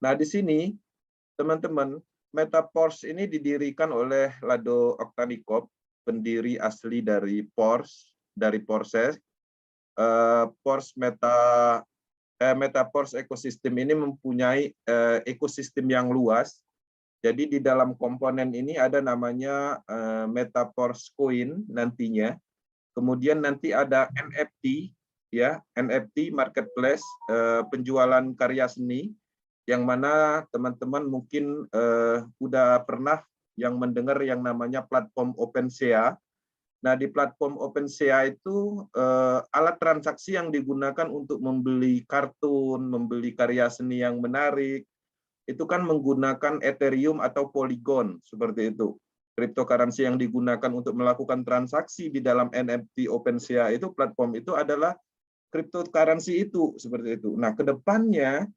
Nah, di sini teman-teman, Metaforce ini didirikan oleh Lado Oktavikov, pendiri asli dari Force, dari Forces. Force Metaforce ekosistem ini mempunyai ekosistem yang luas. Jadi di dalam komponen ini ada namanya Metaforce Coin nantinya. Kemudian nanti ada NFT, ya, NFT marketplace, penjualan karya seni, yang mana teman-teman mungkin udah pernah yang mendengar yang namanya platform OpenSea. Nah, di platform OpenSea itu alat transaksi yang digunakan untuk membeli kartun, membeli karya seni yang menarik, itu kan menggunakan Ethereum atau Polygon, seperti itu. Cryptocurrency yang digunakan untuk melakukan transaksi di dalam NFT OpenSea itu, platform itu adalah cryptocurrency itu, seperti itu. Nah, kedepannya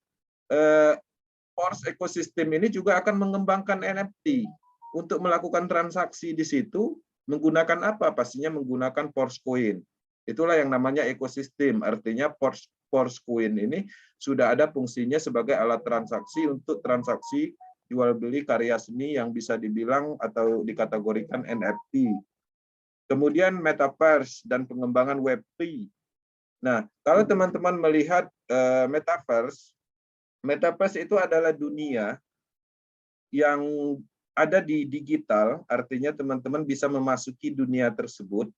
Force ekosistem ini juga akan mengembangkan NFT untuk melakukan transaksi di situ menggunakan apa? Pastinya menggunakan Force Coin. Itulah yang namanya ekosistem. Artinya Force Coin ini sudah ada fungsinya sebagai alat transaksi untuk transaksi jual beli karya seni yang bisa dibilang atau dikategorikan NFT. Kemudian Metaverse dan pengembangan Web3. Nah, kalau teman-teman melihat Metaverse itu adalah dunia yang ada di digital, artinya teman-teman bisa memasuki dunia tersebut,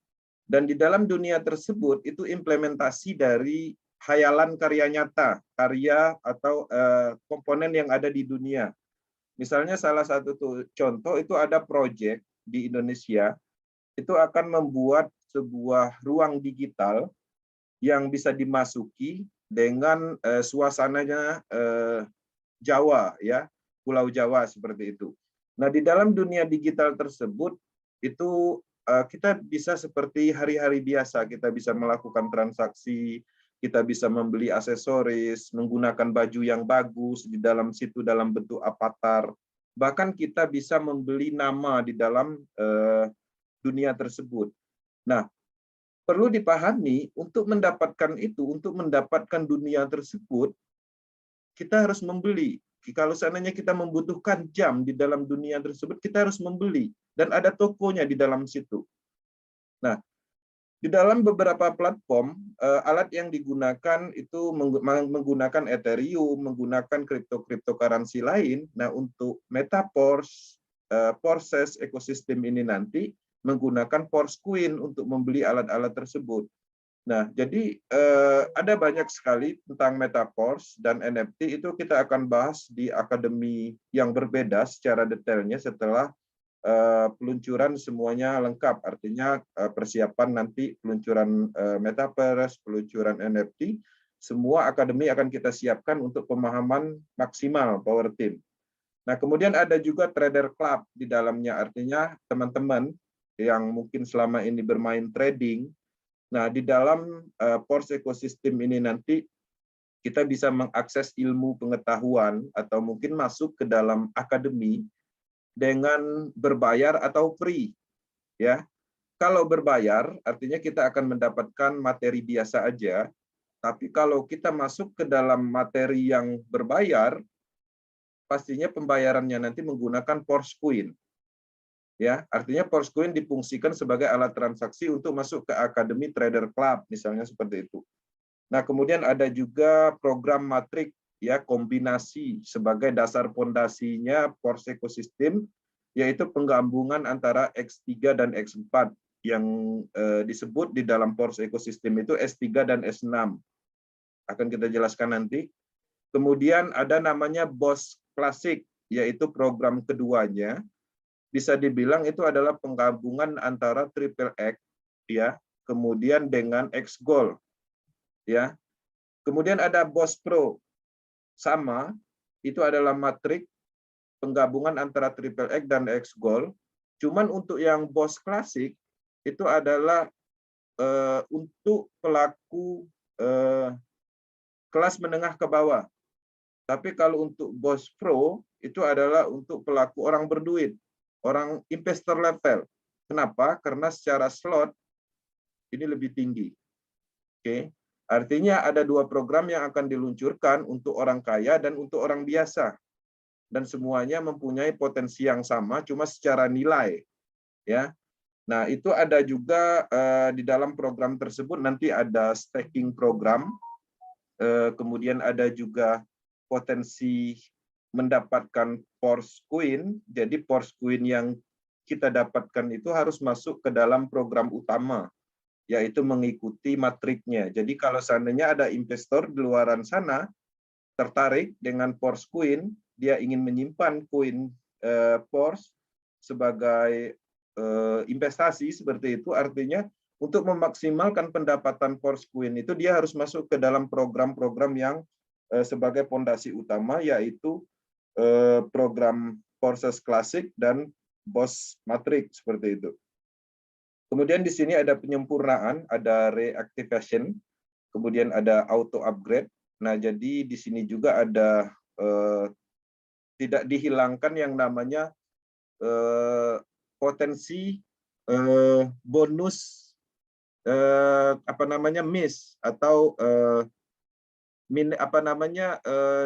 dan di dalam dunia tersebut itu implementasi dari khayalan karya nyata, karya atau komponen yang ada di dunia. Misalnya salah satu contoh itu ada proyek di Indonesia, itu akan membuat sebuah ruang digital yang bisa dimasuki dengan suasananya Jawa, ya, Pulau Jawa seperti itu. Nah, di dalam dunia digital tersebut itu kita bisa seperti hari-hari biasa, kita bisa melakukan transaksi, kita bisa membeli aksesoris, menggunakan baju yang bagus di dalam situ dalam bentuk avatar. Bahkan kita bisa membeli nama di dalam dunia tersebut. Nah, perlu dipahami untuk mendapatkan itu, untuk mendapatkan dunia tersebut, kita harus membeli. Kalau seandainya kita membutuhkan jam di dalam dunia tersebut, kita harus membeli. Dan ada tokonya di dalam situ. Nah, di dalam beberapa platform, alat yang digunakan itu menggunakan Ethereum, menggunakan cryptocurrency lain. Nah, untuk Metaverse, Forces ekosistem ini nanti menggunakan Force Coin untuk membeli alat-alat tersebut. Nah, jadi ada banyak sekali tentang Metaverse dan NFT, itu kita akan bahas di akademi yang berbeda secara detailnya setelah peluncuran semuanya lengkap, artinya persiapan nanti peluncuran Metaverse, peluncuran NFT, semua akademi akan kita siapkan untuk pemahaman maksimal Power Team. Nah, kemudian ada juga Trader Club di dalamnya, artinya teman-teman yang mungkin selama ini bermain trading. Nah, di dalam Force ekosistem ini nanti kita bisa mengakses ilmu pengetahuan atau mungkin masuk ke dalam akademi dengan berbayar atau free, ya. Kalau berbayar artinya kita akan mendapatkan materi biasa aja, tapi kalau kita masuk ke dalam materi yang berbayar, pastinya pembayarannya nanti menggunakan Force Coin. Ya, artinya Force Coin difungsikan sebagai alat transaksi untuk masuk ke Akademi Trader Club, misalnya seperti itu. Nah, kemudian ada juga program Matrix, ya, kombinasi sebagai dasar fondasinya Force ekosistem, yaitu penggabungan antara X3 dan X4 yang disebut di dalam Force ekosistem itu S3 dan S6. Akan kita jelaskan nanti. Kemudian ada namanya BOS Classic, yaitu program keduanya. Bisa dibilang itu adalah penggabungan antara Triple X, ya, kemudian dengan X Gold, ya. Kemudian ada BOS Pro, sama, itu adalah matrik penggabungan antara Triple X dan X Gold. Cuman untuk yang BOS Classic itu adalah untuk pelaku kelas menengah ke bawah. Tapi kalau untuk BOS Pro itu adalah untuk pelaku orang berduit, orang investor level. Kenapa? Karena secara slot ini lebih tinggi. Oke. Artinya ada 2 program yang akan diluncurkan untuk orang kaya dan untuk orang biasa. Dan semuanya mempunyai potensi yang sama, cuma secara nilai. Ya. Nah, itu ada juga di dalam program tersebut nanti ada staking program, kemudian ada juga potensi mendapatkan Force Coin. Jadi Force Coin yang kita dapatkan itu harus masuk ke dalam program utama, yaitu mengikuti matriknya. Jadi kalau seandainya ada investor di luaran sana tertarik dengan Force Coin, dia ingin menyimpan koin Force sebagai investasi seperti itu, artinya untuk memaksimalkan pendapatan Force Coin itu dia harus masuk ke dalam program-program yang sebagai fondasi utama, yaitu program Forces Classic dan BOSS Matrix seperti itu. Kemudian di sini ada penyempurnaan, ada reactivation, kemudian ada auto upgrade. Nah, jadi di sini juga ada tidak dihilangkan yang namanya potensi bonus miss atau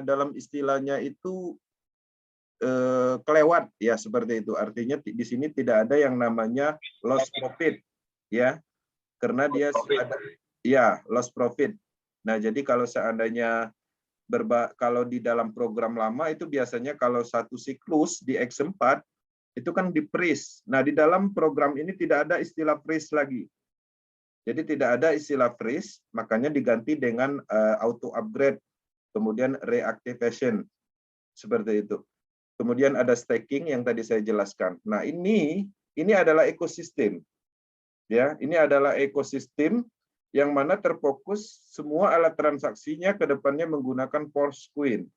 dalam istilahnya itu kelewat ya, seperti itu. Artinya di sini tidak ada yang namanya loss profit ya, karena dia ada ya loss profit. Nah, jadi kalau seandainya kalau di dalam program lama itu biasanya kalau satu siklus di X4 itu kan di freeze. Nah, di dalam program ini tidak ada istilah freeze lagi. Jadi tidak ada istilah freeze, makanya diganti dengan auto upgrade, kemudian reactivation seperti itu. Kemudian ada staking yang tadi saya jelaskan. Nah, ini adalah ekosistem. Ya, ini adalah ekosistem yang mana terfokus semua alat transaksinya ke depannya menggunakan Force Coin.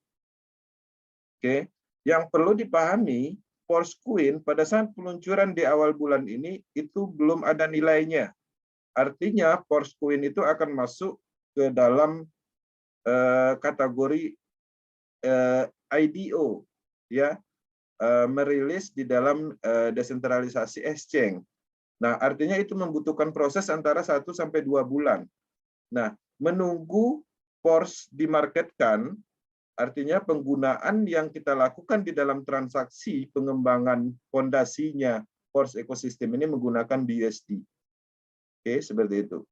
Oke, yang perlu dipahami, Force Coin pada saat peluncuran di awal bulan ini itu belum ada nilainya. Artinya Force Coin itu akan masuk ke dalam kategori IDO, ya, merilis di dalam desentralisasi exchange. Nah, artinya itu membutuhkan proses antara 1 sampai 2 bulan. Nah, menunggu Force dimarketkan, artinya penggunaan yang kita lakukan di dalam transaksi pengembangan fondasinya Force Ecosystem ini menggunakan BUSD. Oke, seperti itu.